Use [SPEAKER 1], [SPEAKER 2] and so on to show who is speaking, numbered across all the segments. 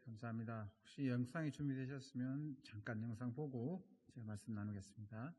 [SPEAKER 1] 감사합니다. 혹시 영상이 준비되셨으면 잠깐 영상 보고 제가 말씀 나누겠습니다.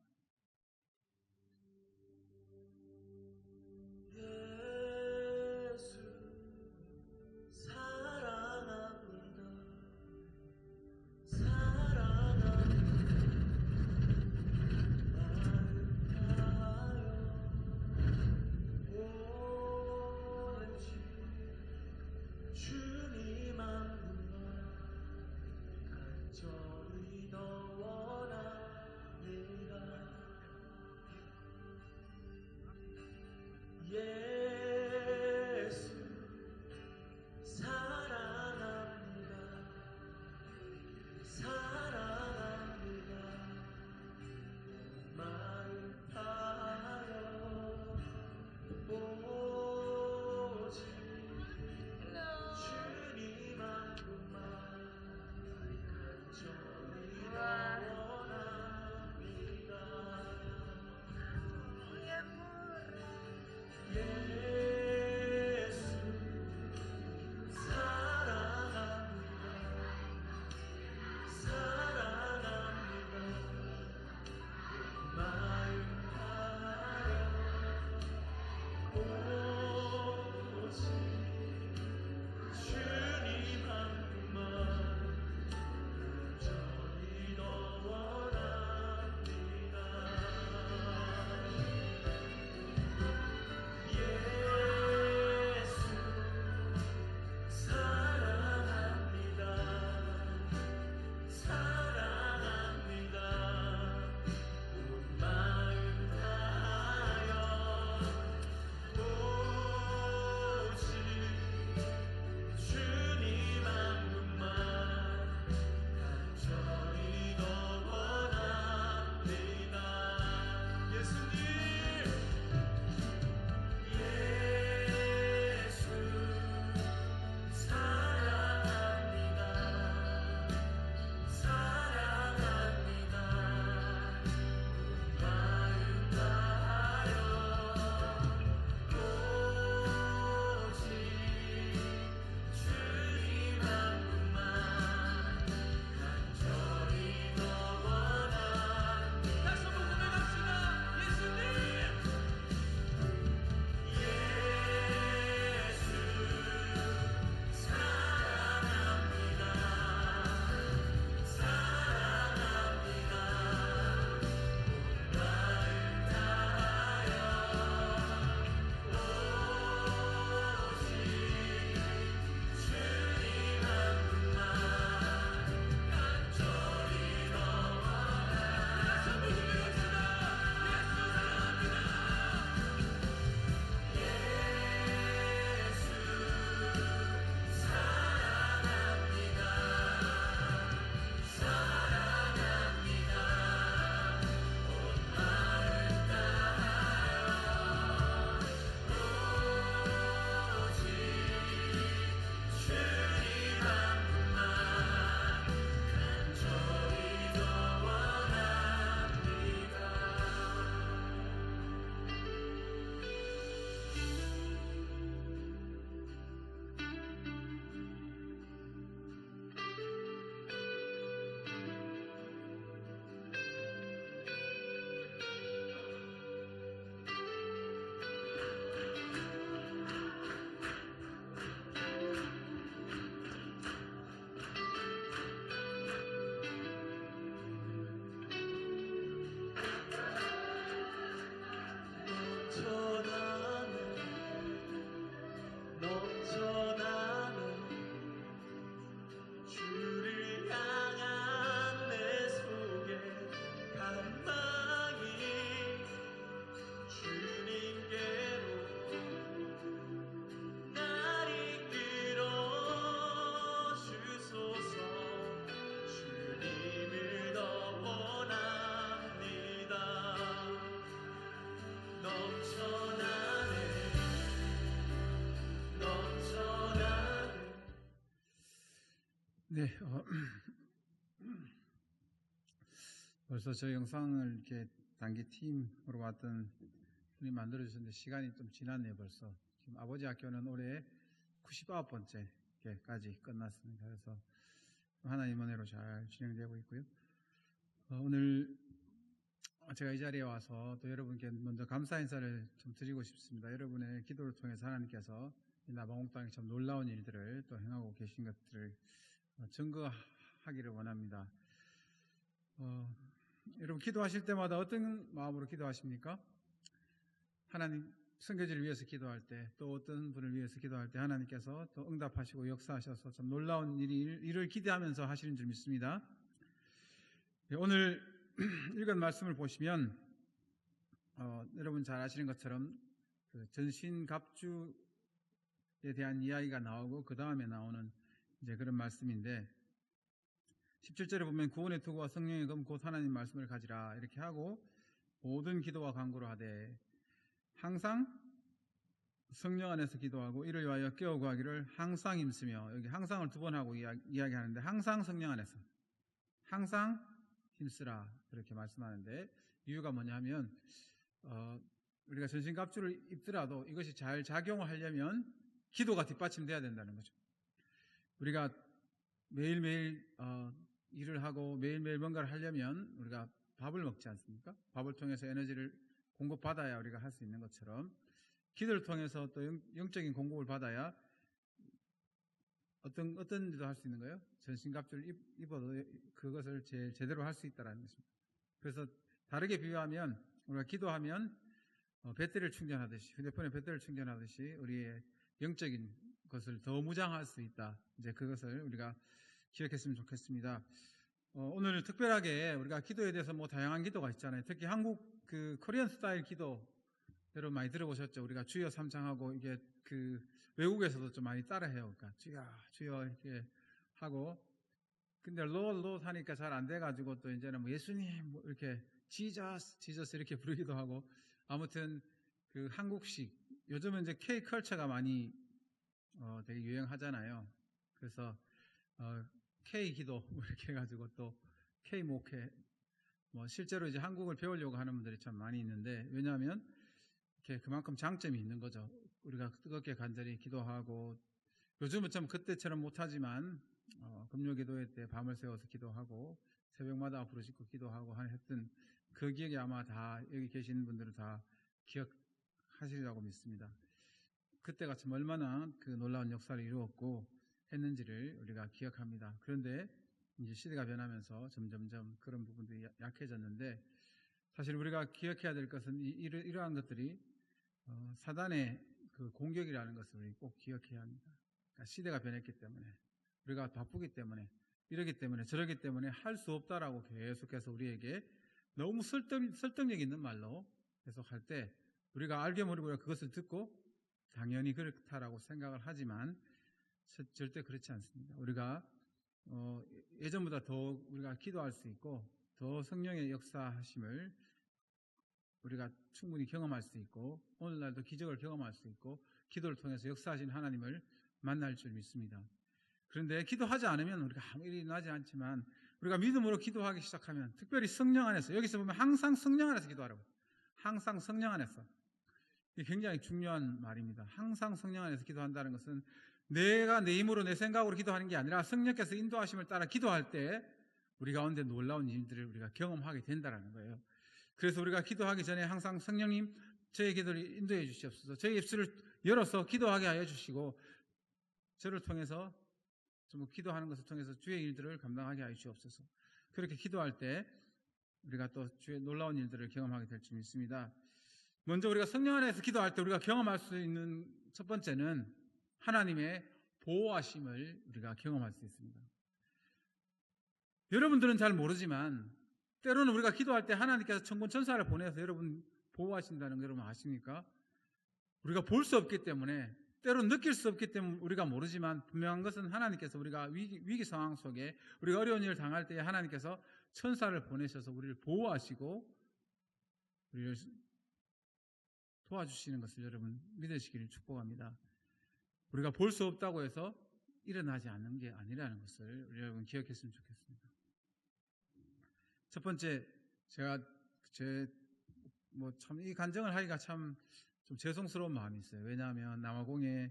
[SPEAKER 1] 네, 벌써 저 영상을 이렇게 단기 팀으로 왔던 분이 만들어주셨는데 시간이 좀 지났네요, 벌써. 지금 아버지 학교는 올해 99번째까지 끝났습니다. 그래서 하나님 은혜로 잘 진행되고 있고요. 오늘 제가 이 자리에 와서 또 여러분께 먼저 감사 인사를 좀 드리고 싶습니다. 여러분의 기도를 통해서 하나님께서 이 나방옥 땅에 참 놀라운 일들을 또 행하고 계신 것들을 증거하기를 원합니다. 여러분 기도하실 때마다 어떤 마음으로 기도하십니까? 하나님 선교지를 위해서 기도할 때, 또 어떤 분을 위해서 기도할 때 하나님께서 또 응답하시고 역사하셔서 참 놀라운 일을 기대하면서 하시는 줄 믿습니다. 오늘 읽은 말씀을 보시면 여러분 잘 아시는 것처럼 그 전신갑주에 대한 이야기가 나오고 그 다음에 나오는 이제 그런 말씀인데 17절에 보면 구원의 투구와 성령의 검 곧 하나님 말씀을 가지라 이렇게 하고 모든 기도와 간구로 하되 항상 성령 안에서 기도하고 이를 위하여 깨어 구하기를 항상 힘쓰며, 여기 항상을 두 번 하고 이야기하는데 항상 성령 안에서 항상 힘쓰라 그렇게 말씀하는데 이유가 뭐냐면 우리가 전신갑주를 입더라도 이것이 잘 작용을 하려면 기도가 뒷받침돼야 된다는 거죠. 우리가 매일매일 일을 하고 매일매일 뭔가를 하려면 우리가 밥을 먹지 않습니까? 밥을 통해서 에너지를 공급받아야 우리가 할 수 있는 것처럼 기도를 통해서 또 영적인 공급을 받아야 어떤 일도 할 수 있는 거예요. 전신갑주를 입어도 그것을 제대로 할 수 있다는 것입니다. 그래서 다르게 비유하면 우리가 기도하면 배터리를 충전하듯이, 휴대폰에 배터리를 충전하듯이 우리의 영적인 것을 더 무장할 수 있다. 이제 그것을 우리가 기억했으면 좋겠습니다. 오늘 특별하게 우리가 기도에 대해서 뭐 다양한 기도가 있잖아요. 특히 한국 그 코리안 스타일 기도 여러분 많이 들어보셨죠? 우리가 주여 삼창하고 이게 그 외국에서도 좀 많이 따라해요. 그러니까 주여 이렇게 하고 근데 Lord 하니까 잘 안 돼가지고 또 이제는 뭐 예수님 뭐 이렇게 지저스 이렇게 부르기도 하고 아무튼 그 한국식 요즘은 이제 K 컬처가 많이 되게 유행하잖아요. 그래서 K 기도 뭐 이렇게 해가지고 또 K 목회 뭐 실제로 이제 한국을 배우려고 하는 분들이 참 많이 있는데 왜냐하면 이렇게 그만큼 장점이 있는 거죠. 우리가 뜨겁게 간절히 기도하고 요즘은 좀 그때처럼 못하지만 금요기도회 때 밤을 새워서 기도하고 새벽마다 부르짖고 기도하고 했던 그 기억이 아마 다 여기 계시는 분들은 다 기억하시리라고 믿습니다. 그때가 참 얼마나 그 놀라운 역사를 이루었고 했는지를 우리가 기억합니다. 그런데 이제 시대가 변하면서 점점점 그런 부분들이 약해졌는데 사실 우리가 기억해야 될 것은 이러한 것들이 사단의 그 공격이라는 것을 우리 꼭 기억해야 합니다. 그러니까 시대가 변했기 때문에 우리가 바쁘기 때문에 이러기 때문에 저러기 때문에 할 수 없다라고 계속해서 우리에게 너무 설득력 있는 말로 계속할 때 우리가 알게 모르고 그것을 듣고 당연히 그렇다라고 생각을 하지만 절대 그렇지 않습니다. 우리가 예전보다 더 우리가 기도할 수 있고 더 성령의 역사하심을 우리가 충분히 경험할 수 있고 오늘날도 기적을 경험할 수 있고 기도를 통해서 역사하신 하나님을 만날 줄 믿습니다. 그런데 기도하지 않으면 우리가 아무 일이 나지 않지만 우리가 믿음으로 기도하기 시작하면 특별히 성령 안에서 여기서 보면 항상 성령 안에서 기도하라고 항상 성령 안에서 이게 굉장히 중요한 말입니다. 항상 성령 안에서 기도한다는 것은 내가 내 힘으로 내 생각으로 기도하는 게 아니라 성령께서 인도하심을 따라 기도할 때 우리 가운데 놀라운 일들을 우리가 경험하게 된다는 거예요. 그래서 우리가 기도하기 전에 항상 성령님 저의 기도를 인도해 주시옵소서. 저의 입술을 열어서 기도하게 하여 주시고 저를 통해서 좀 기도하는 것을 통해서 주의 일들을 감당하게 하여 주옵소서. 그렇게 기도할 때 우리가 또 주의 놀라운 일들을 경험하게 될 줄 믿습니다. 먼저 우리가 성령 안에서 기도할 때 우리가 경험할 수 있는 첫 번째는 하나님의 보호하심을 우리가 경험할 수 있습니다. 여러분들은 잘 모르지만 때로는 우리가 기도할 때 하나님께서 천군 천사를 보내서 여러분 보호하신다는 거 여러분 아십니까? 우리가 볼 수 없기 때문에 때로는 느낄 수 없기 때문에 우리가 모르지만 분명한 것은 하나님께서 우리가 위기 상황 속에 우리가 어려운 일을 당할 때 하나님께서 천사를 보내셔서 우리를 보호하시고 우리를 도와주시는 것을 여러분 믿으시기를 축복합니다. 우리가 볼 수 없다고 해서 일어나지 않는 게 아니라는 것을 여러분 기억했으면 좋겠습니다. 첫 번째, 제가 참 이 간증을 하기가 참 좀 죄송스러운 마음이 있어요. 왜냐하면 남아공에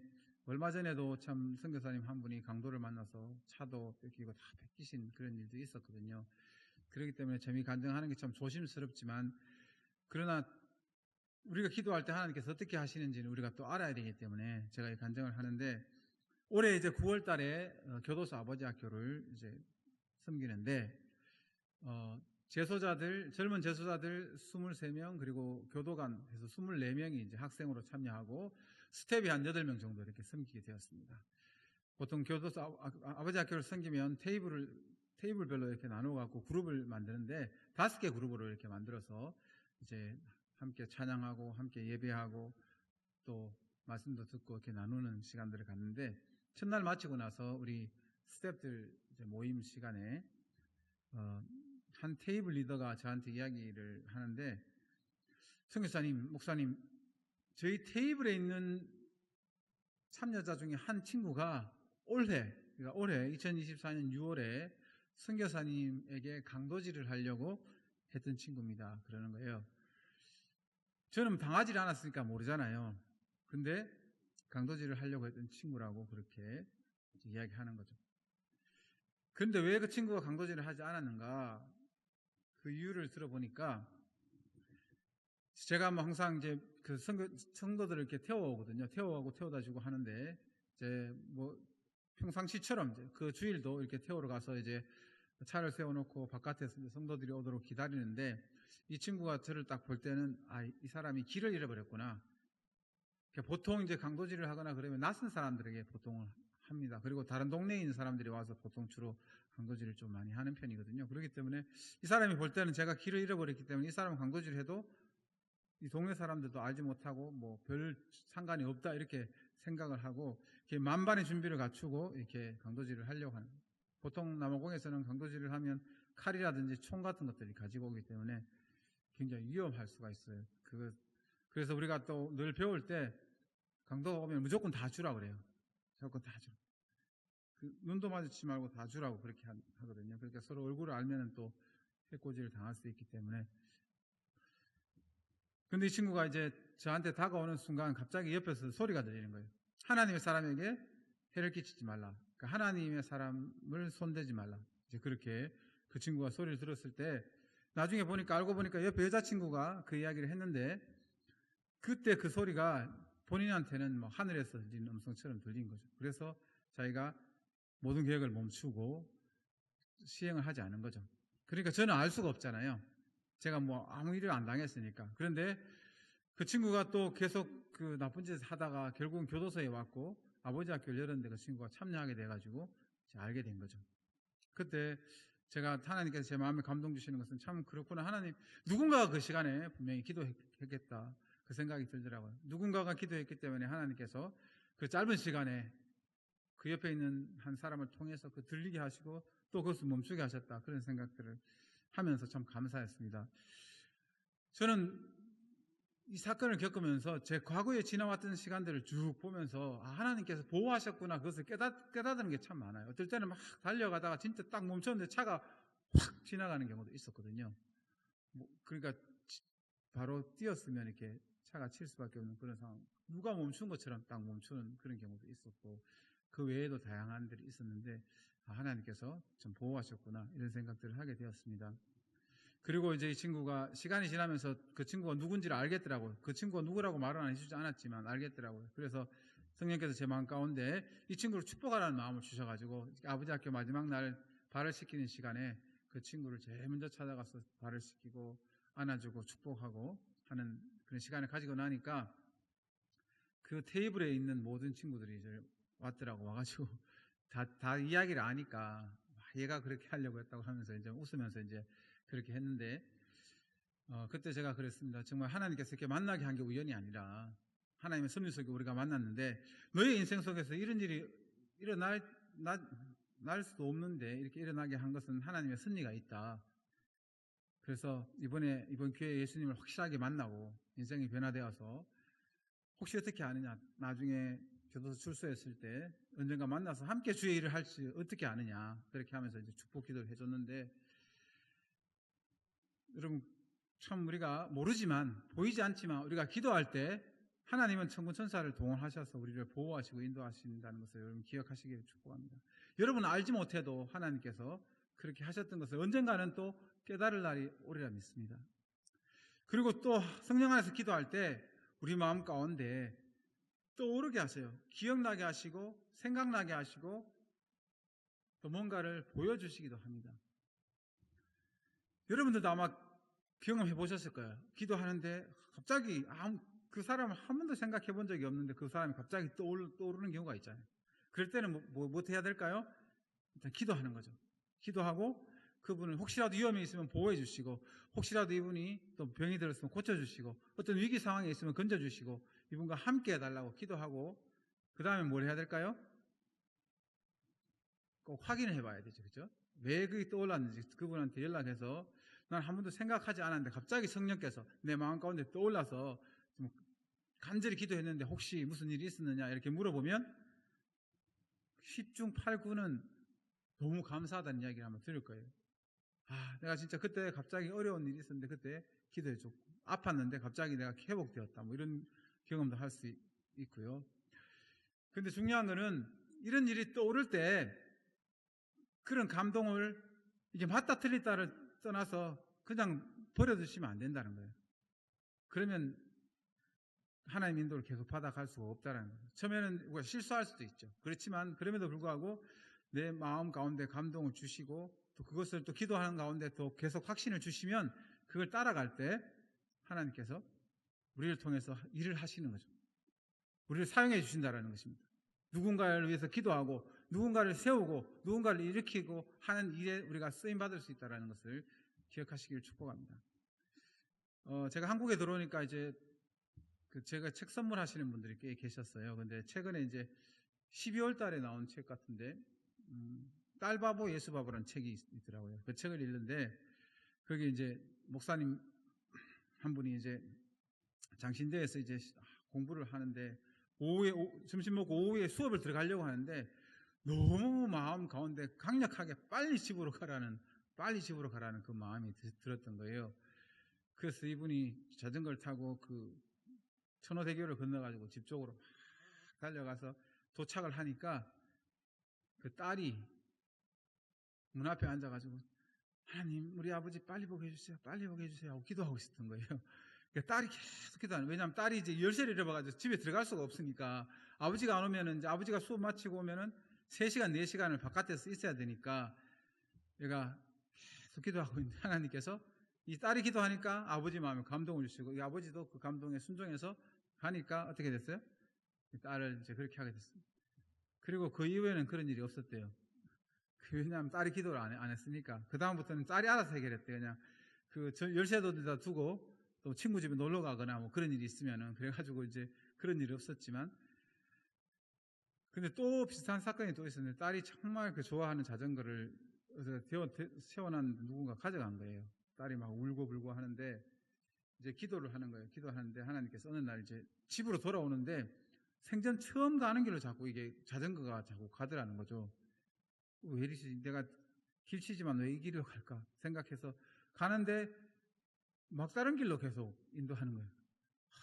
[SPEAKER 1] 얼마 전에도 참 선교사님 한 분이 강도를 만나서 차도 뺏기고 다 뺏기신 그런 일도 있었거든요. 그렇기 때문에 점이 간증하는 게 참 조심스럽지만, 그러나 우리가 기도할 때 하나님께서 어떻게 하시는지는 우리가 또 알아야 되기 때문에 제가 이 간증을 하는데, 올해 이제 9월 달에 교도소 아버지 학교를 이제 섬기는데, 젊은 제소자들 23명, 그리고 교도관 해서 24명이 이제 학생으로 참여하고 스텝이 한 8명 정도 이렇게 섬기게 되었습니다. 보통 교도소 아버지 학교를 섬기면 테이블별로 이렇게 나눠갖고 그룹을 만드는데 5개 그룹으로 이렇게 만들어서 이제 함께 찬양하고 함께 예배하고 또 말씀도 듣고 이렇게 나누는 시간들을 갖는데, 첫날 마치고 나서 우리 스태프들 모임 시간에 한 테이블 리더가 저한테 이야기를 하는데, 선교사님, 목사님, 저희 테이블에 있는 참여자 중에 한 친구가 올해 2024년 6월에 선교사님에게 강도질을 하려고 했던 친구입니다. 그러는 거예요. 저는 당하지 않았으니까 모르잖아요. 근데 강도질을 하려고 했던 친구라고 그렇게 이야기하는 거죠. 그런데 왜 그 친구가 강도질을 하지 않았는가? 그 이유를 들어보니까, 제가 뭐 항상 이제 그 성도들을 이렇게 태워오거든요. 태워오고 태워다 주고 하는데, 이제 뭐 평상시처럼 이제 그 주일도 이렇게 태우러 가서 이제 차를 세워놓고 바깥에서 이제 성도들이 오도록 기다리는데, 이 친구가 저를 딱 볼 때는 이 사람이 길을 잃어버렸구나. 보통 이제 강도질을 하거나 그러면 낯선 사람들에게 보통 합니다. 그리고 다른 동네에 있는 사람들이 와서 보통 주로 강도질을 좀 많이 하는 편이거든요. 그렇기 때문에 이 사람이 볼 때는 제가 길을 잃어버렸기 때문에 이 사람은 강도질을 해도 이 동네 사람들도 알지 못하고 뭐 별 상관이 없다 이렇게 생각을 하고 이렇게 만반의 준비를 갖추고 이렇게 강도질을 하려고 하는. 보통 남아공에서는 강도질을 하면 칼이라든지 총 같은 것들이 가지고 오기 때문에 굉장히 위험할 수가 있어요. 그래서 우리가 또 늘 배울 때 강도가 오면 무조건 다 주라 그래요. 무조건 다 줘. 눈도 마주치지 말고 다 주라고 그렇게 하거든요. 그러니까 서로 얼굴을 알면 또 해코지를 당할 수 있기 때문에. 근데 이 친구가 이제 저한테 다가오는 순간 갑자기 옆에서 소리가 들리는 거예요. 하나님의 사람에게 해를 끼치지 말라. 그러니까 하나님의 사람을 손대지 말라. 이제 그렇게 그 친구가 소리를 들었을 때, 나중에 알고 보니까 옆에 여자친구가 그 이야기를 했는데, 그때 그 소리가 본인한테는 뭐 하늘에서 들리는 음성처럼 들린 거죠. 그래서 자기가 모든 계획을 멈추고 시행을 하지 않은 거죠. 그러니까 저는 알 수가 없잖아요. 제가 뭐 아무 일을 안 당했으니까. 그런데 그 친구가 또 계속 그 나쁜 짓을 하다가 결국은 교도소에 왔고 아버지 학교를 열었는데 그 친구가 참여하게 돼가지고 알게 된 거죠. 그때 제가 하나님께서 제 마음에 감동 주시는 것은, 참 그렇구나, 하나님, 누군가가 그 시간에 분명히 기도했겠다 그 생각이 들더라고요. 누군가가 기도했기 때문에 하나님께서 그 짧은 시간에 그 옆에 있는 한 사람을 통해서 그 들리게 하시고 또 그것을 멈추게 하셨다, 그런 생각들을 하면서 참 감사했습니다. 저는 이 사건을 겪으면서 제 과거에 지나왔던 시간들을 쭉 보면서 하나님께서 보호하셨구나, 그것을 깨닫는 게 참 많아요. 어떨 때는 막 달려가다가 진짜 딱 멈췄는데 차가 확 지나가는 경우도 있었거든요. 그러니까 바로 뛰었으면 이렇게 차가 칠 수밖에 없는 그런 상황, 누가 멈춘 것처럼 딱 멈추는 그런 경우도 있었고, 그 외에도 다양한 들이 있었는데 하나님께서 좀 보호하셨구나, 이런 생각들을 하게 되었습니다. 그리고 이제 이 친구가 시간이 지나면서 그 친구가 누군지를 알겠더라고요. 그 친구가 누구라고 말은 안 해주지 않았지만 알겠더라고요. 그래서 성령께서 제 마음 가운데 이 친구를 축복하라는 마음을 주셔가지고 아버지 학교 마지막 날 발을 씻기는 시간에 그 친구를 제일 먼저 찾아가서 발을 씻기고 안아주고 축복하고 하는 그런 시간을 가지고 나니까 그 테이블에 있는 모든 친구들이 이제 왔더라고. 와가지고 다 이야기를 아니까 얘가 그렇게 하려고 했다고 하면서 이제 웃으면서 이제 그렇게 했는데, 그때 제가 그랬습니다. 정말 하나님께서 이렇게 만나게 한 게 우연이 아니라 하나님의 섭리 속에 우리가 만났는데, 너의 인생 속에서 이런 일이 일어날 수도 없는데 이렇게 일어나게 한 것은 하나님의 섭리가 있다. 그래서 이번 기회에 예수님을 확실하게 만나고 인생이 변화되어서, 혹시 어떻게 아느냐, 나중에 교도소 출소했을 때 언젠가 만나서 함께 주의 일을 할지 어떻게 아느냐, 그렇게 하면서 이제 축복 기도를 해줬는데, 여러분 참 우리가 모르지만, 보이지 않지만 우리가 기도할 때 하나님은 천군 천사를 동원하셔서 우리를 보호하시고 인도하신다는 것을 여러분 기억하시기를 축복합니다. 여러분은 알지 못해도 하나님께서 그렇게 하셨던 것을 언젠가는 또 깨달을 날이 오리라 믿습니다. 그리고 또 성령 안에서 기도할 때 우리 마음 가운데 떠오르게 하세요. 기억나게 하시고 생각나게 하시고 또 뭔가를 보여주시기도 합니다. 여러분들도 아마 경험해 보셨을 거예요. 기도하는데 갑자기 그 사람을 한 번도 생각해 본 적이 없는데 그 사람이 갑자기 떠오르는 경우가 있잖아요. 그럴 때는 뭐 해야 될까요? 일단 기도하는 거죠. 기도하고 그분을 혹시라도 위험이 있으면 보호해 주시고, 혹시라도 이분이 또 병이 들었으면 고쳐주시고, 어떤 위기 상황에 있으면 건져주시고, 이분과 함께 해달라고 기도하고, 그 다음에 뭘 해야 될까요? 꼭 확인을 해봐야 되죠. 그죠? 왜 그게 떠올랐는지 그분한테 연락해서 난 한 번도 생각하지 않았는데 갑자기 성령께서 내 마음 가운데 떠올라서 좀 간절히 기도했는데 혹시 무슨 일이 있었느냐 이렇게 물어보면 10중 8구는 너무 감사하다는 이야기를 한번 들을 거예요. 내가 진짜 그때 갑자기 어려운 일이 있었는데 그때 기도해줬고, 아팠는데 갑자기 내가 회복되었다, 뭐 이런 경험도 할 수 있고요. 근데 중요한 거는 이런 일이 떠오를 때 그런 감동을 이게 맞다 틀리다를 떠나서 그냥 버려두시면 안 된다는 거예요. 그러면 하나님 인도를 계속 받아갈 수가 없다는 거예요. 처음에는 우리가 실수할 수도 있죠. 그렇지만 그럼에도 불구하고 내 마음 가운데 감동을 주시고 또 그것을 또 기도하는 가운데 또 계속 확신을 주시면 그걸 따라갈 때 하나님께서 우리를 통해서 일을 하시는 거죠. 우리를 사용해 주신다는 것입니다. 누군가를 위해서 기도하고 누군가를 세우고 누군가를 일으키고 하는 일에 우리가 쓰임받을 수 있다는 것을 기억하시기를 축복합니다. 제가 한국에 들어오니까 이제 제가 책 선물하시는 분들이 꽤 계셨어요. 근데 최근에 이제 12월 달에 나온 책 같은데 딸바보 예수바보라는 책이 있더라고요. 그 책을 읽는데 거기 이제 목사님 한 분이 이제 장신대에서 이제 공부를 하는데 오후에 점심 먹고 오후에 수업을 들어가려고 하는데 너무 마음 가운데 강력하게 빨리 집으로 가라는 그 마음이 들었던 거예요. 그래서 이분이 자전거를 타고 그 천호대교를 건너가지고 집 쪽으로 막 달려가서 도착을 하니까 그 딸이 문 앞에 앉아가지고 하나님 우리 아버지 빨리 보게 해주세요, 빨리 보게 해주세요 하고 기도하고 있었던 거예요. 그러니까 딸이 계속 기도하는, 왜냐하면 딸이 이제 열쇠를 잃어봐가지고 집에 들어갈 수가 없으니까 아버지가 안 오면은 이제 아버지가 수업 마치고 오면은 3시간 4시간을 바깥에서 있어야 되니까 얘가 계속 기도하고 있는데 하나님께서 이 딸이 기도하니까 아버지 마음에 감동을 주시고 이 아버지도 그 감동에 순종해서 가니까 어떻게 됐어요? 이 딸을 이제 그렇게 하게 됐습니다. 그리고 그 이후에는 그런 일이 없었대요. 왜냐하면 딸이 기도를 안 했으니까. 그 다음부터는 딸이 알아서 해결했대요. 그냥 그 열쇠도 어디다 두고 또 친구 집에 놀러 가거나 뭐 그런 일이 있으면은, 그래가지고 이제 그런 일이 없었지만, 근데 또 비슷한 사건이 또 있었는데 딸이 정말 그 좋아하는 자전거를 세워놨는데 누군가 가져간 거예요. 딸이 막 울고 불고 하는데 이제 기도를 하는 거예요. 기도하는데 하나님께서 어느 날 이제 집으로 돌아오는데 생전 처음 가는 길로 자꾸 이게 자전거가 자꾸 가더라는 거죠. 왜 이러지? 내가 길치지만 왜 이 길로 갈까 생각해서 가는데 막다른 길로 계속 인도하는 거예요.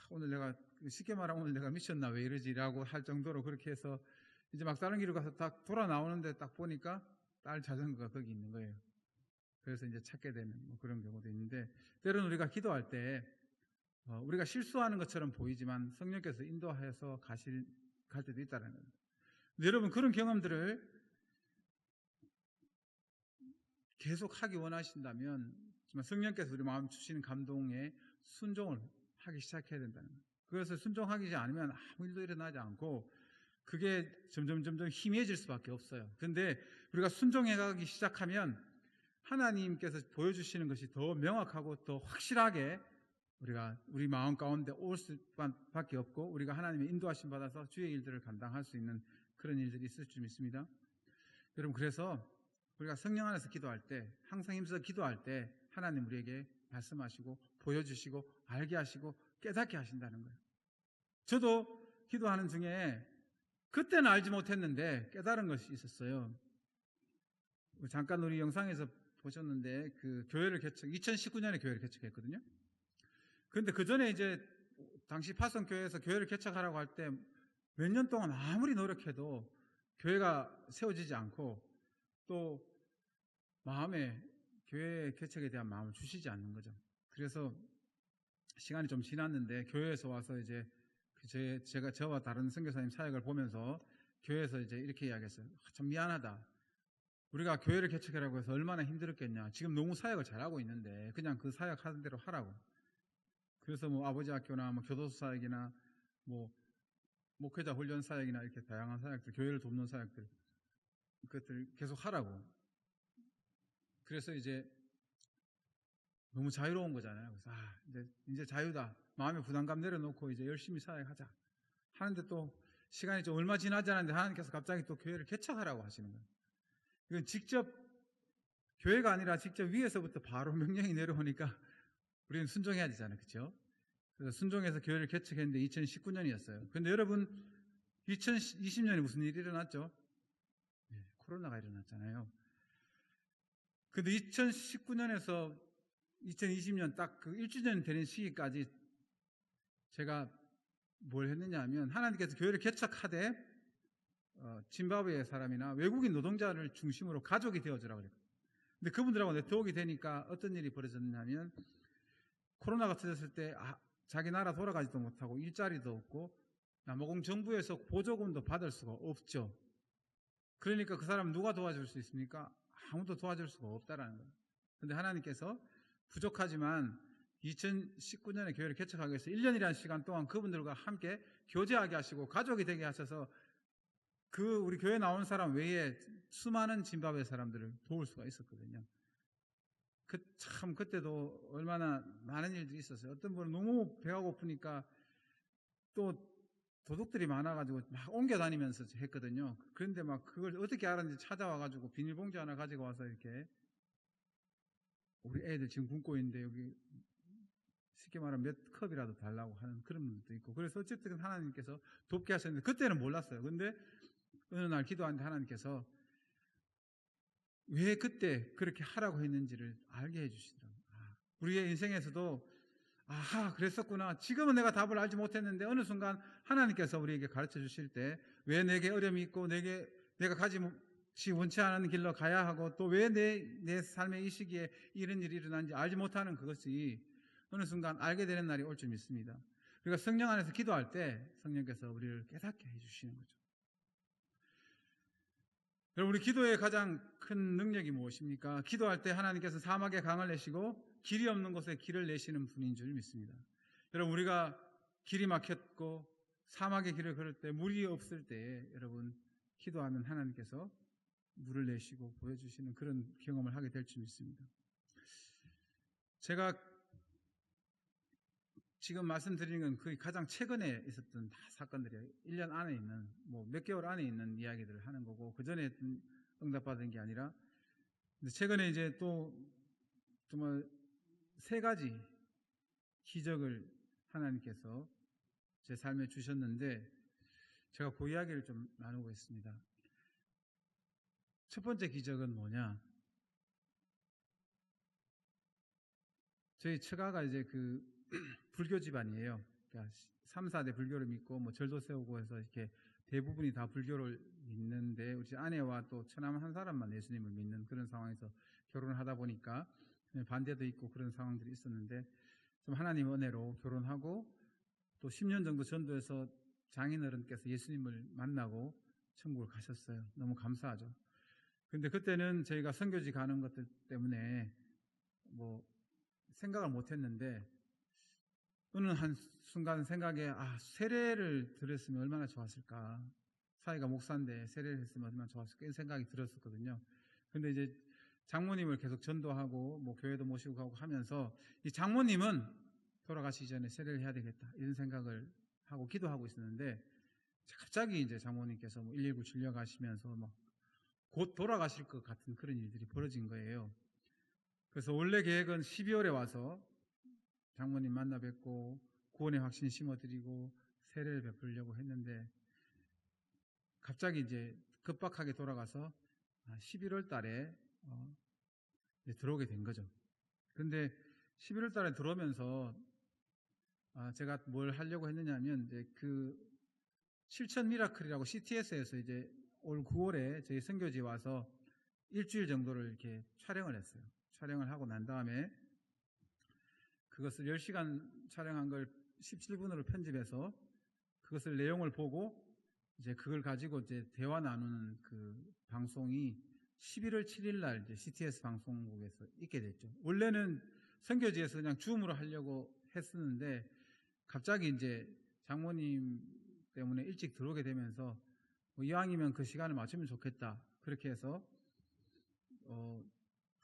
[SPEAKER 1] 오늘 내가 쉽게 말하면 오늘 내가 미쳤나 왜 이러지라고 할 정도로 그렇게 해서 이제 막다른 길로 가서 딱 돌아 나오는데 딱 보니까 딸 자전거가 거기 있는 거예요. 그래서 이제 찾게 되는 뭐 그런 경우도 있는데, 때로는 우리가 기도할 때 우리가 실수하는 것처럼 보이지만 성령께서 인도하여서 갈 때도 있다는 겁니다. 여러분 그런 경험들을 계속 하기 원하신다면 정말 성령께서 우리 마음 주시는 감동에 순종을 하기 시작해야 된다는 거예요. 그것을 순종하지 않으면 아무 일도 일어나지 않고 그게 점점 희미해질 수밖에 없어요. 그런데 우리가 순종해가기 시작하면 하나님께서 보여주시는 것이 더 명확하고 더 확실하게 우리 마음 가운데 올 수밖에 없고 우리가 하나님의 인도하심 받아서 주의 일들을 감당할 수 있는 그런 일들이 있을 줄 믿습니다. 여러분 그래서 우리가 성령 안에서 기도할 때, 항상 힘써 기도할 때 하나님 우리에게 말씀하시고 보여주시고 알게 하시고 깨닫게 하신다는 거예요. 저도 기도하는 중에 그때는 알지 못했는데 깨달은 것이 있었어요. 잠깐 우리 영상에서 보셨는데 그 교회를 2019년에 교회를 개척했거든요. 그런데 그 전에 이제 당시 파송교회에서 교회를 개척하라고 할 때 몇 년 동안 아무리 노력해도 교회가 세워지지 않고 또 마음에 교회 개척에 대한 마음을 주시지 않는 거죠. 그래서 시간이 좀 지났는데 교회에서 와서 이제 제가 저와 다른 선교사님 사역을 보면서 교회에서 이제 이렇게 이야기했어요. 참 미안하다. 우리가 교회를 개척하라고 해서 얼마나 힘들었겠냐. 지금 너무 사역을 잘하고 있는데 그냥 그 사역 하는 대로 하라고. 그래서 뭐 아버지 학교나 뭐 교도소 사역이나 뭐 목회자 훈련 사역이나 이렇게 다양한 사역들, 교회를 돕는 사역들, 그것들 계속 하라고. 그래서 이제 너무 자유로운 거잖아요. 그래서 이제 자유다. 마음의 부담감 내려놓고 이제 열심히 사역하자. 하는데 또 시간이 좀 얼마 지나지 않았는데 하나님께서 갑자기 또 교회를 개척하라고 하시는 거예요. 이건 직접 교회가 아니라 직접 위에서부터 바로 명령이 내려오니까 우리는 순종해야 되잖아요. 그렇죠? 그래서 순종해서 교회를 개척했는데 2019년이었어요. 그런데 여러분 2020년에 무슨 일이 일어났죠? 네, 코로나가 일어났잖아요. 근데 2019년에서 2020년 딱 그 1주년 되는 시기까지 제가 뭘 했느냐 하면 하나님께서 교회를 개척하되 짐바브웨 사람이나 외국인 노동자를 중심으로 가족이 되어주라고 그래요. 근데 그분들하고 네트워크가 되니까 어떤 일이 벌어졌냐면 코로나가 터졌을 때 자기 나라 돌아가지도 못하고 일자리도 없고 남아공 정부에서 보조금도 받을 수가 없죠. 그러니까 그 사람 누가 도와줄 수 있습니까? 아무도 도와줄 수가 없다라는 거예요. 그런데 하나님께서 부족하지만 2019년에 교회를 개척하기 위해서 1년이라는 시간 동안 그분들과 함께 교제하게 하시고 가족이 되게 하셔서 우리 교회 나온 사람 외에 수많은 짐바브웨 사람들을 도울 수가 있었거든요. 참 그때도 얼마나 많은 일들이 있었어요. 어떤 분은 너무 배가 고프니까 또 도둑들이 많아가지고 막 옮겨다니면서 했거든요. 그런데 막 그걸 어떻게 알았는지 찾아와가지고 비닐봉지 하나 가지고 와서 이렇게 우리 애들 지금 굶고 있는데 여기 쉽게 말하면 몇 컵이라도 달라고 하는 그런 분들도 있고, 그래서 어쨌든 하나님께서 돕게 하셨는데 그때는 몰랐어요. 근데 어느 날 기도하는데 하나님께서 왜 그때 그렇게 하라고 했는지를 알게 해주시더라고요. 우리의 인생에서도 그랬었구나. 지금은 내가 답을 알지 못했는데 어느 순간 하나님께서 우리에게 가르쳐 주실 때 왜 내게 어려움이 있고 내가 가지 원치 않은 길로 가야 하고 또 왜 내 삶의 이 시기에 이런 일이 일어나는지 알지 못하는 그것이 어느 순간 알게 되는 날이 올 줄 믿습니다. 우리가 성령 안에서 기도할 때 성령께서 우리를 깨닫게 해주시는 거죠. 여러분, 우리 기도의 가장 큰 능력이 무엇입니까? 기도할 때 하나님께서 사막에 강을 내시고 길이 없는 곳에 길을 내시는 분인 줄 믿습니다. 여러분, 우리가 길이 막혔고 사막의 길을 걸을 때 물이 없을 때에 여러분 기도하면 하나님께서 물을 내시고 보여주시는 그런 경험을 하게 될 줄 믿습니다. 제가 지금 말씀드리는 건 거의 가장 최근에 있었던 사건들이에요. 1년 안에 있는, 몇 개월 안에 있는 이야기들을 하는 거고, 그 전에 응답받은 게 아니라, 근데 최근에 이제 또 정말 3가지 기적을 하나님께서 제 삶에 주셨는데, 제가 그 이야기를 좀 나누고 있습니다. 첫 번째 기적은 뭐냐? 저희 처가가 이제 불교 집안이에요. 그러니까 3, 4대 불교를 믿고 절도 세우고 해서 이렇게 대부분이 다 불교를 믿는데 우리 아내와 또 처남 한 사람만 예수님을 믿는 그런 상황에서 결혼을 하다 보니까 반대도 있고 그런 상황들이 있었는데 좀 하나님 은혜로 결혼하고 또 10년 정도 전도해서 장인어른께서 예수님을 만나고 천국을 가셨어요. 너무 감사하죠. 근데 그때는 저희가 선교지 가는 것들 때문에 생각을 못 했는데 어느 한순간 생각에 세례를 드렸으면 얼마나 좋았을까. 사이가 목사인데 세례를 했으면 얼마나 좋았을까 이런 생각이 들었었거든요. 근데 이제 장모님을 계속 전도하고 교회도 모시고 가고 하면서 이 장모님은 돌아가시기 전에 세례를 해야 되겠다 이런 생각을 하고 기도하고 있었는데 갑자기 이제 장모님께서 119 진료가시면서 곧 돌아가실 것 같은 그런 일들이 벌어진 거예요. 그래서 원래 계획은 12월에 와서 장모님 만나 뵙고 구원의 확신 심어드리고 세례를 베풀려고 했는데 갑자기 이제 급박하게 돌아가서 11월 달에 들어오게 된 거죠. 그런데 11월 달에 들어오면서 제가 뭘 하려고 했느냐면 이제 그 실천 미라클이라고 CTS에서 이제 올 9월에 저희 선교지에 와서 일주일 정도를 이렇게 촬영을 했어요. 촬영을 하고 난 다음에 그것을 10시간 촬영한 걸 17분으로 편집해서 그것을 내용을 보고 이제 그걸 가지고 이제 대화 나누는 그 방송이 11월 7일 날 이제 CTS 방송국에서 있게 됐죠. 원래는 선교지에서 그냥 줌으로 하려고 했었는데 갑자기 이제 장모님 때문에 일찍 들어오게 되면서 뭐 이왕이면 그 시간을 맞추면 좋겠다. 그렇게 해서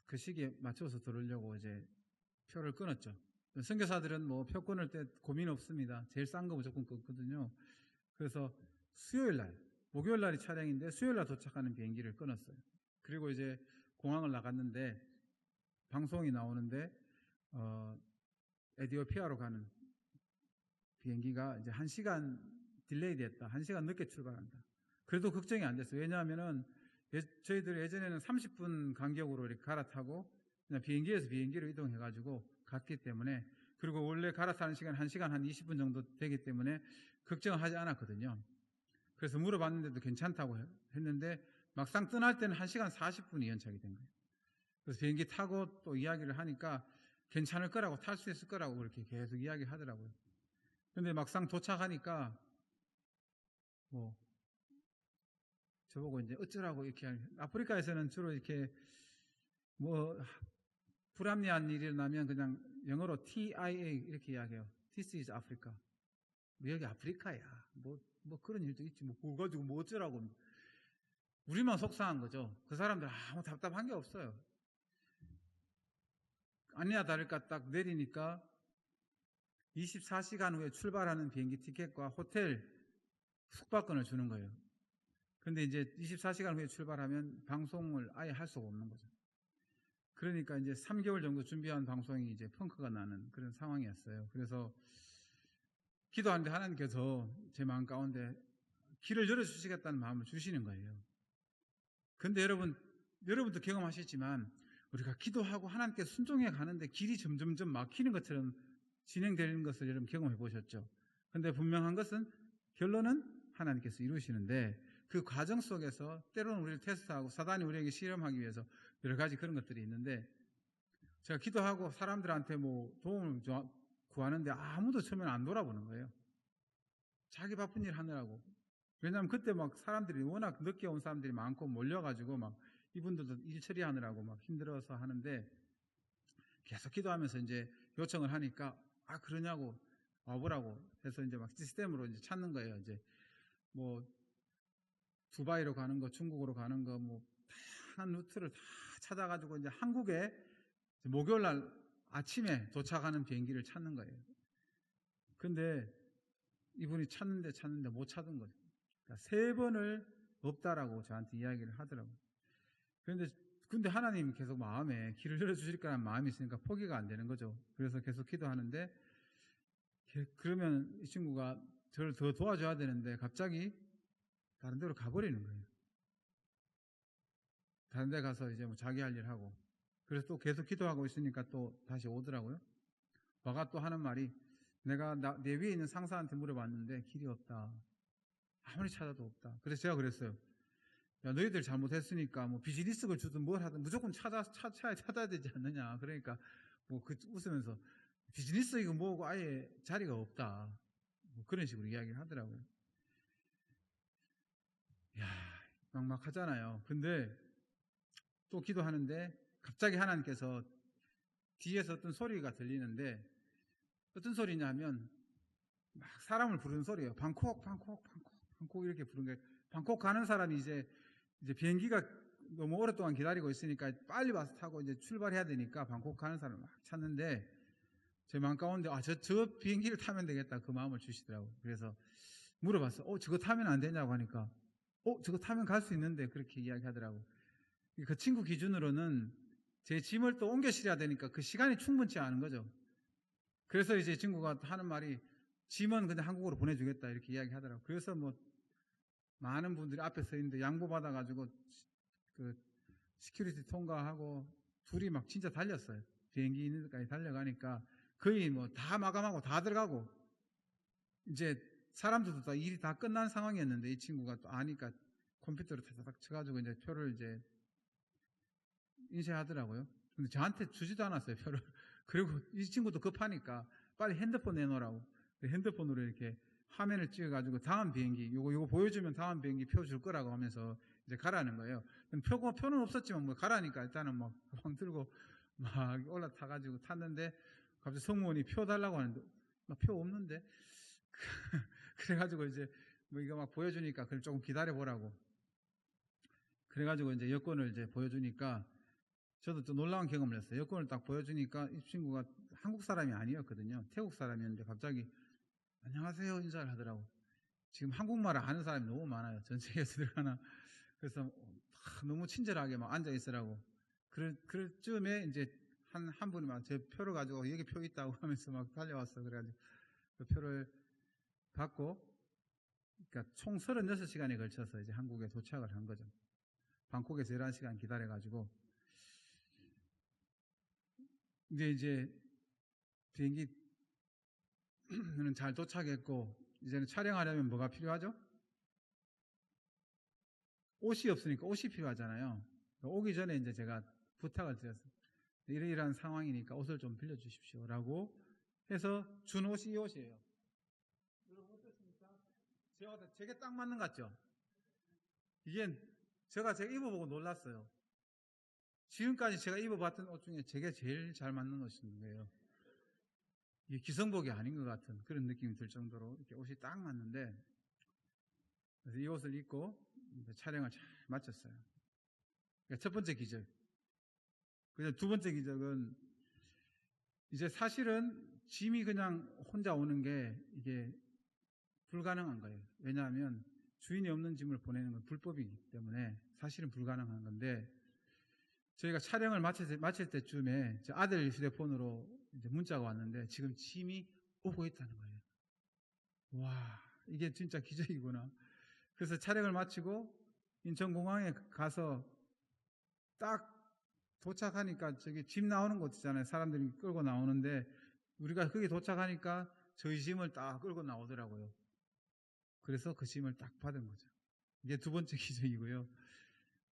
[SPEAKER 1] 그 시기에 맞춰서 들으려고 이제 표를 끊었죠. 선교사들은 뭐 표 끊을 때 고민 없습니다. 제일 싼 거 무조건 끊거든요. 그래서 수요일 날, 목요일 날이 촬영인데 수요일 날 도착하는 비행기를 끊었어요. 그리고 이제 공항을 나갔는데 방송이 나오는데 에티오피아로 가는 비행기가 이제 1시간 딜레이 됐다. 1시간 늦게 출발한다. 그래도 걱정이 안 됐어요. 왜냐하면은 저희들 예전에는 30분 간격으로 이렇게 갈아타고 그냥 비행기에서 비행기로 이동해가지고 갔기 때문에, 그리고 원래 갈아타는 시간 1시간 한 20분 정도 되기 때문에 걱정을 하지 않았거든요. 그래서 물어봤는데도 괜찮다고 했는데 막상 떠날 때는 1시간 40분이 연착이 된 거예요. 그래서 비행기 타고 또 이야기를 하니까 괜찮을 거라고, 탈 수 있을 거라고 그렇게 계속 이야기를 하더라고요. 근데 막상 도착하니까 뭐 저보고 이제 어쩌라고 이렇게, 아프리카에서는 주로 이렇게 뭐 불합리한 일이 일어나면 그냥 영어로 TIA 이렇게 이야기해요. This is Africa. 뭐 여기 아프리카야. 뭐 그런 일도 있지. 뭐 그거 가지고 뭐 어쩌라고. 우리만 속상한 거죠. 그 사람들 아무 답답한 게 없어요. 아니나 다를까 딱 내리니까 24시간 후에 출발하는 비행기 티켓과 호텔 숙박권을 주는 거예요. 근데 이제 24시간 후에 출발하면 방송을 아예 할 수가 없는 거죠. 그러니까 이제 3개월 정도 준비한 방송이 이제 펑크가 나는 그런 상황이었어요. 그래서 기도하는데 하나님께서 제 마음 가운데 길을 열어주시겠다는 마음을 주시는 거예요. 근데 여러분도 경험하셨지만 우리가 기도하고 하나님께 순종해 가는데 길이 점점점 막히는 것처럼 진행되는 것을 여러분 경험해 보셨죠? 근데 분명한 것은 결론은 하나님께서 이루시는데 그 과정 속에서 때로는 우리를 테스트하고 사단이 우리에게 실험하기 위해서 여러 가지 그런 것들이 있는데, 제가 기도하고 사람들한테 뭐 도움을 구하는데 아무도 처음에는 안 돌아보는 거예요. 자기 바쁜 일 하느라고. 왜냐하면 그때 막 사람들이 워낙 늦게 온 사람들이 많고 몰려가지고 막 이분들도 일 처리하느라고 막 힘들어서 하는데, 계속 기도하면서 이제 요청을 하니까 그러냐고 와보라고 해서 이제 막 시스템으로 이제 찾는 거예요. 이제 뭐 두바이로 가는 거, 중국으로 가는 거, 뭐 다양한 루트를 다 찾아가지고 이제 한국에 목요일 날 아침에 도착하는 비행기를 찾는 거예요. 근데 이분이 찾는데 못 찾은 거죠. 그러니까 3번을 없다라고 저한테 이야기를 하더라고요. 근데 하나님이 계속 마음에 길을 열어주실 거라는 마음이 있으니까 포기가 안 되는 거죠. 그래서 계속 기도하는데, 그러면 이 친구가 저를 더 도와줘야 되는데 갑자기 다른 데로 가버리는 거예요. 다른 데 가서 이제 뭐 자기 할 일 하고. 그래서 또 계속 기도하고 있으니까 또 다시 오더라고요. 와가 또 하는 말이, 내가 내 위에 있는 상사한테 물어봤는데 길이 없다. 아무리 찾아도 없다. 그래서 제가 그랬어요. 야, 너희들 잘못했으니까 뭐 비즈니스를 주든 뭘 하든 무조건 찾아야 되지 않느냐. 그러니까 뭐 웃으면서 비즈니스 이거 뭐고 아예 자리가 없다. 뭐 그런 식으로 이야기를 하더라고요. 야, 막막하잖아요. 근데 또 기도하는데 갑자기 하나님께서 뒤에서 어떤 소리가 들리는데, 어떤 소리냐면 막 사람을 부르는 소리예요. 방콕 이렇게 부르는 거예요. 방콕 가는 사람이 이제 비행기가 너무 오랫동안 기다리고 있으니까 빨리 와서 타고 이제 출발해야 되니까 방콕 가는 사람을 막 찾는데, 제 마음 가운데 저 비행기를 타면 되겠다 그 마음을 주시더라고요. 그래서 물어봤어요. 저거 타면 안 되냐고 하니까 저거 타면 갈 수 있는데 그렇게 이야기하더라고요. 그 친구 기준으로는 제 짐을 또 옮겨 실어야 되니까 그 시간이 충분치 않은 거죠. 그래서 이제 친구가 하는 말이, 짐은 그냥 한국으로 보내주겠다 이렇게 이야기하더라고요. 그래서 뭐 많은 분들이 앞에 서 있는데 양보받아가지고 그 시큐리티 통과하고 둘이 막 진짜 달렸어요. 비행기 있는 데까지 달려가니까 거의 뭐 다 마감하고 다 들어가고 이제 사람들도 다 일이 다 끝난 상황이었는데 이 친구가 또 아니까 컴퓨터로 타닥 쳐가지고 이제 표를 이제 인쇄하더라고요. 근데 저한테 주지도 않았어요, 표를. 그리고 이 친구도 급하니까 빨리 핸드폰 내놓으라고. 핸드폰으로 이렇게 화면을 찍어가지고 다음 비행기, 요거 보여주면 다음 비행기 표 줄 거라고 하면서 이제 가라는 거예요. 표는 없었지만 뭐 가라니까 일단은 막 가방 들고 막 올라타가지고 탔는데 갑자기 승무원이 표 달라고 하는데 막 표 없는데 그래가지고 이제 뭐 이거 막 보여주니까 그걸 조금 기다려 보라고. 그래가지고 이제 여권을 이제 보여주니까 저도 또 놀라운 경험을 했어요. 여권을 딱 보여주니까 이 친구가 한국 사람이 아니었거든요. 태국 사람이었는데 갑자기 안녕하세요 인사를 하더라고. 지금 한국말을 아는 사람이 너무 많아요. 전 세계에서 들어가나. 그래서 너무 친절하게 막 앉아 있으라고. 그럴 쯤에 이제 한 분이 막 제 표를 가지고 여기 표 있다고 하면서 막 달려왔어. 그래가지고 그 표를 받고, 그러니까 총 36시간에 걸쳐서 이제 한국에 도착을 한 거죠. 방콕에서 11시간 기다려가지고. 근데 이제 비행기는 잘 도착했고, 이제는 촬영하려면 뭐가 필요하죠? 옷이 없으니까 옷이 필요하잖아요. 오기 전에 이제 제가 부탁을 드렸어요. 이러이러한 상황이니까 옷을 좀 빌려주십시오. 라고 해서 준 옷이 이 옷이에요. 여러분 어떻습니까? 제게 딱 맞는 것 같죠? 이게 제가 입어보고 놀랐어요. 지금까지 제가 입어봤던 옷 중에 제게 제일 잘 맞는 옷인 거예요. 이게 기성복이 아닌 것 같은 그런 느낌이 들 정도로 이렇게 옷이 딱 맞는데, 그래서 이 옷을 입고 촬영을 잘 마쳤어요. 그러니까 첫 번째 기적. 그래서 두 번째 기적은 이제 사실은 짐이 그냥 혼자 오는 게 이게 불가능한 거예요. 왜냐하면 주인이 없는 짐을 보내는 건 불법이기 때문에 사실은 불가능한 건데, 저희가 촬영을 마칠 때쯤에 제 아들 휴대폰으로 이제 문자가 왔는데 지금 짐이 오고 있다는 거예요. 와, 이게 진짜 기적이구나. 그래서 촬영을 마치고 인천공항에 가서 딱 도착하니까 저기 짐 나오는 곳 있잖아요. 사람들이 끌고 나오는데 우리가 거기 도착하니까 저희 짐을 딱 끌고 나오더라고요. 그래서 그 짐을 딱 받은 거죠. 이게 두 번째 기적이고요.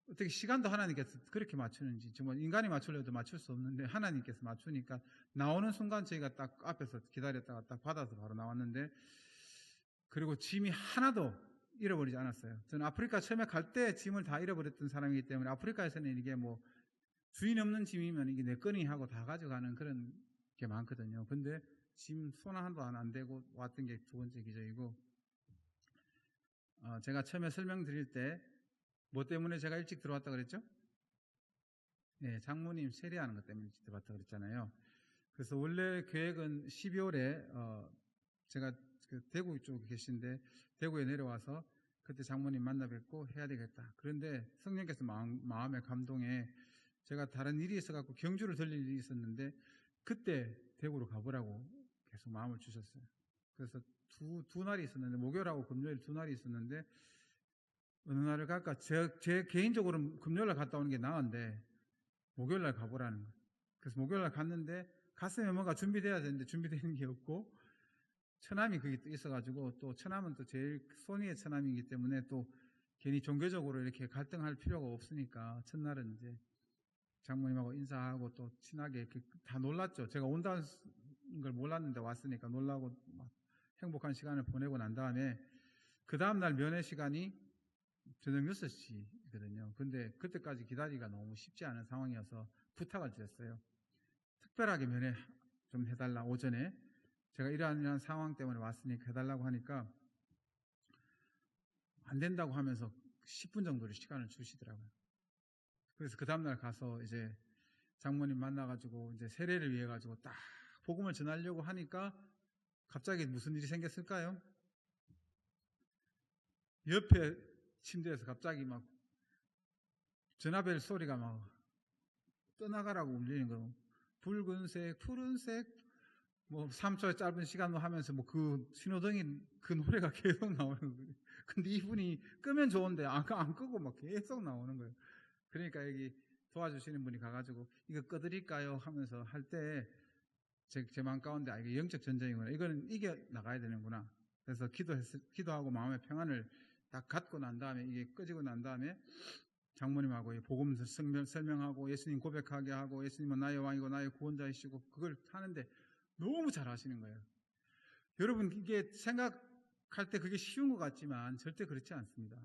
[SPEAKER 1] 어떻게 시간도 하나님께서 그렇게 맞추는지, 정말 인간이 맞추려도 맞출 수 없는데 하나님께서 맞추니까 나오는 순간 저희가 딱 앞에서 기다렸다가 딱 받아서 바로 나왔는데, 그리고 짐이 하나도 잃어버리지 않았어요. 저는 아프리카 처음에 갈 때 짐을 다 잃어버렸던 사람이기 때문에 아프리카에서는 이게 뭐 주인 없는 짐이면 이게 내 거니 하고 다 가져가는 그런 게 많거든요. 근데 짐 손 하나도 안 대고 왔던 게 두 번째 기적이고, 제가 처음에 설명드릴 때 뭐 때문에 제가 일찍 들어왔다 그랬죠? 네, 장모님 세례하는 것 때문에 일찍 들어왔다 그랬잖아요. 그래서 원래 계획은 12월에 제가 그 대구 쪽에 계신데 대구에 내려와서 그때 장모님 만나 뵙고 해야 되겠다. 그런데 성령께서 마음의 감동에 제가 다른 일이 있어갖고 경주를 들릴 일이 있었는데 그때 대구로 가보라고 계속 마음을 주셨어요. 그래서 두 날이 있었는데, 목요일하고 금요일 두 날이 있었는데 어느 날을 갈까? 제 개인적으로는 금요일 날 갔다 오는 게 나은데 목요일 날 가보라는 거예요. 그래서 목요일 날 갔는데 가슴에 뭔가 준비돼야 되는데 준비되는 게 없고, 처남이 거기 있어가지고, 또 처남은 또 제일 손위의 처남이기 때문에 또 괜히 종교적으로 이렇게 갈등할 필요가 없으니까 첫날은 이제 장모님하고 인사하고 또 친하게 이렇게 다 놀랐죠. 제가 온다는 걸 몰랐는데 왔으니까 놀라고 막 행복한 시간을 보내고 난 다음에 그 다음날 면회 시간이 저녁 6시거든요. 근데 그때까지 기다리기가 너무 쉽지 않은 상황이어서 부탁을 드렸어요. 특별하게 면회 좀 해달라, 오전에. 제가 이러한 상황 때문에 왔으니까 해달라고 하니까 안 된다고 하면서 10분 정도를 시간을 주시더라고요. 그래서 그 다음날 가서 이제 장모님 만나가지고 이제 세례를 위해 가지고 딱 복음을 전하려고 하니까 갑자기 무슨 일이 생겼을까요? 옆에 침대에서 갑자기 막 전화벨 소리가 막 떠나가라고 울리는 거예요. 붉은색, 푸른색, 뭐 3초의 짧은 시간도 하면서 뭐 그 신호등이 그 노래가 계속 나오는 거예요. 근데 이분이 끄면 좋은데 안 끄고 막 계속 나오는 거예요. 그러니까 여기 도와주시는 분이 가가지고 이거 꺼드릴까요? 하면서 할 때 제 마음 가운데 이게 영적 전쟁이구나. 이거는 이겨 나가야 되는구나. 그래서 기도하고 마음의 평안을 딱 갖고 난 다음에 이게 꺼지고 난 다음에 장모님하고 복음 설명하고 예수님 고백하게 하고 예수님은 나의 왕이고 나의 구원자이시고 그걸 하는데 너무 잘 하시는 거예요. 여러분 이게 생각할 때 그게 쉬운 것 같지만 절대 그렇지 않습니다.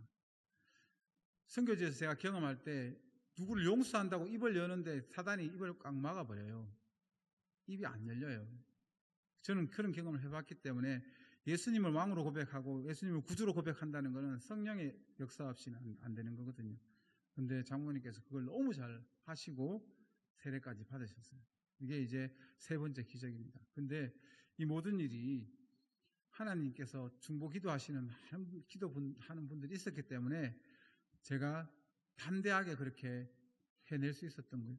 [SPEAKER 1] 선교지에서 제가 경험할 때 누구를 용서한다고 입을 여는데 사단이 입을 꽉 막아버려요. 입이 안 열려요. 저는 그런 경험을 해봤기 때문에 예수님을 왕으로 고백하고 예수님을 구주로 고백한다는 것은 성령의 역사 없이는 안 되는 거거든요. 그런데 장모님께서 그걸 너무 잘 하시고 세례까지 받으셨어요. 이게 이제 세 번째 기적입니다. 근데 이 모든 일이 하나님께서 중보 기도하시는 기도하는 분들이 있었기 때문에 제가 담대하게 그렇게 해낼 수 있었던 거예요.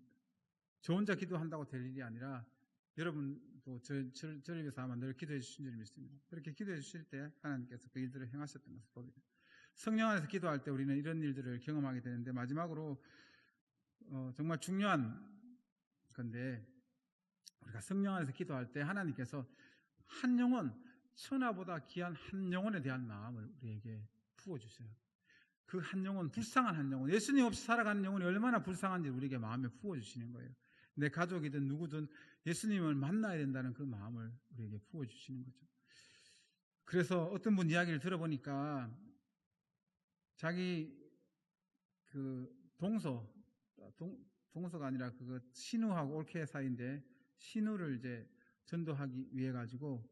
[SPEAKER 1] 저 혼자 기도한다고 될 일이 아니라 여러분도 저를 위해서 아마 늘 기도해 주신 줄 믿습니다. 그렇게 기도해 주실 때 하나님께서 그 일들을 행하셨던 것을 보게 됩니다. 성령 안에서 기도할 때 우리는 이런 일들을 경험하게 되는데 마지막으로 정말 중요한 건데 우리가 성령 안에서 기도할 때 하나님께서 한 영혼, 천하보다 귀한 한 영혼에 대한 마음을 우리에게 부어주세요. 그 한 영혼, 불쌍한 한 영혼, 예수님 없이 살아가는 영혼이 얼마나 불쌍한지 우리에게 마음에 부어주시는 거예요. 내 가족이든 누구든 예수님을 만나야 된다는 그 마음을 우리에게 부어주시는 거죠. 그래서 어떤 분 이야기를 들어보니까 자기 그 동서가 아니라 그거 신우하고 올케 사이인데 신우를 이제 전도하기 위해 가지고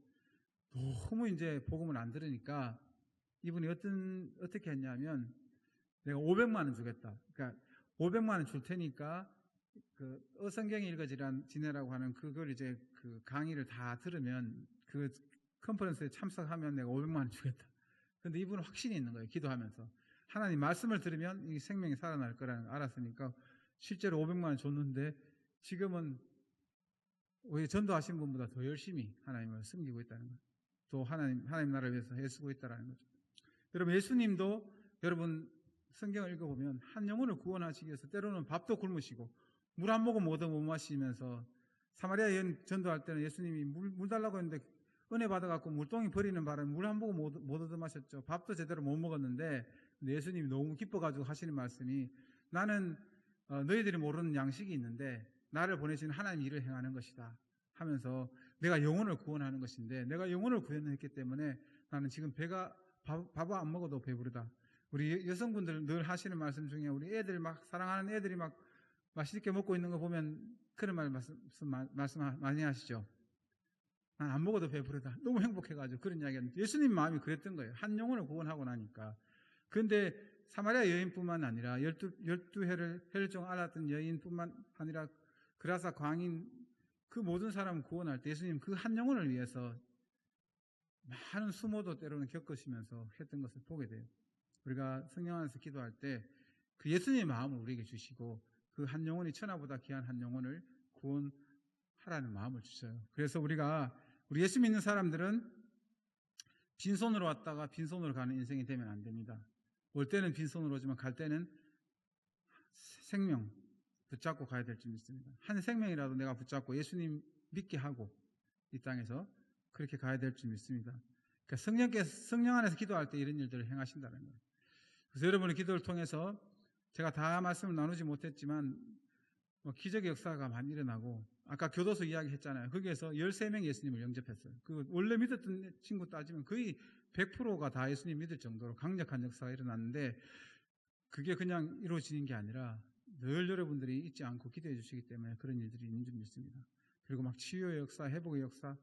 [SPEAKER 1] 너무 이제 복음을 안 들으니까 이분이 어떻게 했냐면 내가 500만 원 주겠다. 그러니까 500만 원 줄 테니까 그 어성경이 읽어지라고 하는 그걸 이제 그 강의를 다 들으면 그 컨퍼런스에 참석하면 내가 500만 원 주겠다. 근데 이분은 확신이 있는 거예요. 기도하면서 하나님 말씀을 들으면 이 생명이 살아날 거라는 걸 알았으니까 실제로 500만 원 줬는데 지금은 우리 전도하신 분보다 더 열심히 하나님을 섬기고 있다는 거예요. 또 하나님 나라를 위해서 애쓰고 있다는 거죠. 여러분 예수님도 여러분 성경을 읽어보면 한 영혼을 구원하시기 위해서 때로는 밥도 굶으시고 물 한 모금 못 마시면서 사마리아 여인 전도할 때는 예수님이 물 달라고 했는데 은혜 받아갖고 물동이 버리는 바람에 물 한 모금 못 얻어 마셨죠. 밥도 제대로 못 먹었는데 예수님이 너무 기뻐가지고 하시는 말씀이 나는 너희들이 모르는 양식이 있는데 나를 보내신 하나님 일을 행하는 것이다 하면서 내가 영혼을 구원하는 것인데 내가 영혼을 구원했기 때문에 나는 지금 배가 밥을 안 먹어도 배부르다. 우리 여성분들 늘 하시는 말씀 중에 우리 애들 막 사랑하는 애들이 막 맛있게 먹고 있는 거 보면 그런 말씀 많이 하시죠. 난 안 먹어도 배부르다. 너무 행복해가지고 그런 이야기하는데 예수님 마음이 그랬던 거예요. 한 영혼을 구원하고 나니까. 그런데 사마리아 여인뿐만 아니라 12해를 혈종 알았던 여인뿐만 아니라 그라사 광인 그 모든 사람을 구원할 때 예수님 그 한 영혼을 위해서 많은 수모도 때로는 겪으시면서 했던 것을 보게 돼요. 우리가 성령 안에서 기도할 때 그 예수님의 마음을 우리에게 주시고 그 한 영혼이 천하보다 귀한 한 영혼을 구원하라는 마음을 주셔요. 그래서 우리 예수 믿는 사람들은 빈손으로 왔다가 빈손으로 가는 인생이 되면 안 됩니다. 올 때는 빈손으로 오지만 갈 때는 생명 붙잡고 가야 될 줄 믿습니다. 한 생명이라도 내가 붙잡고 예수님 믿게 하고 이 땅에서 그렇게 가야 될 줄 믿습니다. 그러니까 성령 안에서 기도할 때 이런 일들을 행하신다는 거예요. 그래서 여러분의 기도를 통해서 제가 다 말씀을 나누지 못했지만 기적의 역사가 많이 일어나고 아까 교도소 이야기 했잖아요. 거기에서 13명 예수님을 영접했어요. 그 원래 믿었던 친구 따지면 거의 100%가 다 예수님 믿을 정도로 강력한 역사가 일어났는데 그게 그냥 이루어지는 게 아니라 늘 여러분들이 잊지 않고 기도해 주시기 때문에 그런 일들이 있는 줄 믿습니다. 그리고 막 치유의 역사, 회복의 역사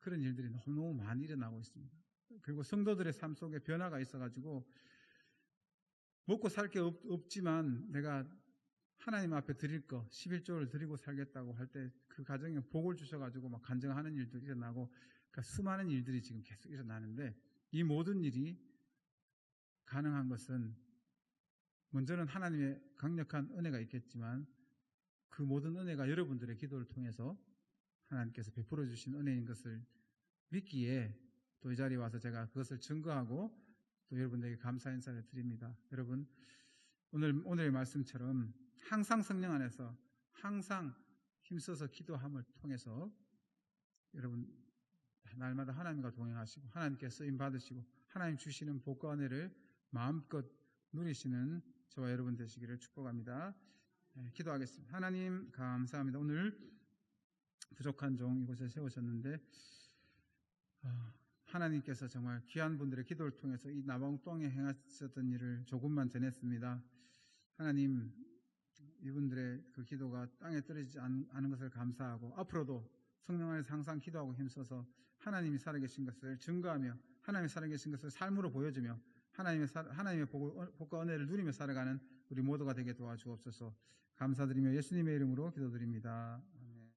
[SPEAKER 1] 그런 일들이 너무너무 많이 일어나고 있습니다. 그리고 성도들의 삶 속에 변화가 있어가지고 먹고 살 게 없지만 내가 하나님 앞에 드릴 거 11조를 드리고 살겠다고 할 때 그 가정에 복을 주셔가지고 막 간증하는 일도 일어나고 그러니까 수많은 일들이 지금 계속 일어나는데 이 모든 일이 가능한 것은 먼저는 하나님의 강력한 은혜가 있겠지만 그 모든 은혜가 여러분들의 기도를 통해서 하나님께서 베풀어 주신 은혜인 것을 믿기에 또 이 자리에 와서 제가 그것을 증거하고 또 여러분들에게 감사 인사를 드립니다. 여러분 오늘의 말씀처럼 항상 성령 안에서 항상 힘써서 기도함을 통해서 여러분 날마다 하나님과 동행하시고 하나님께 쓰임 받으시고 하나님 주시는 복과 은혜를 마음껏 누리시는 저와 여러분 되시기를 축복합니다. 기도하겠습니다. 하나님 감사합니다. 오늘 부족한 종 이곳에 세우셨는데 하나님께서 정말 귀한 분들의 기도를 통해서 이 나방 땅에 행하셨던 일을 조금만 전했습니다. 하나님 이분들의 그 기도가 땅에 떨어지지 않은 것을 감사하고 앞으로도 성령 안에서 항상 기도하고 힘써서 하나님이 살아계신 것을 증거하며 하나님이 살아계신 것을 삶으로 보여주며 하나님의 복과 은혜를 누리며 살아가는 우리 모두가 되게 도와주옵소서. 감사드리며 예수님의 이름으로 기도드립니다.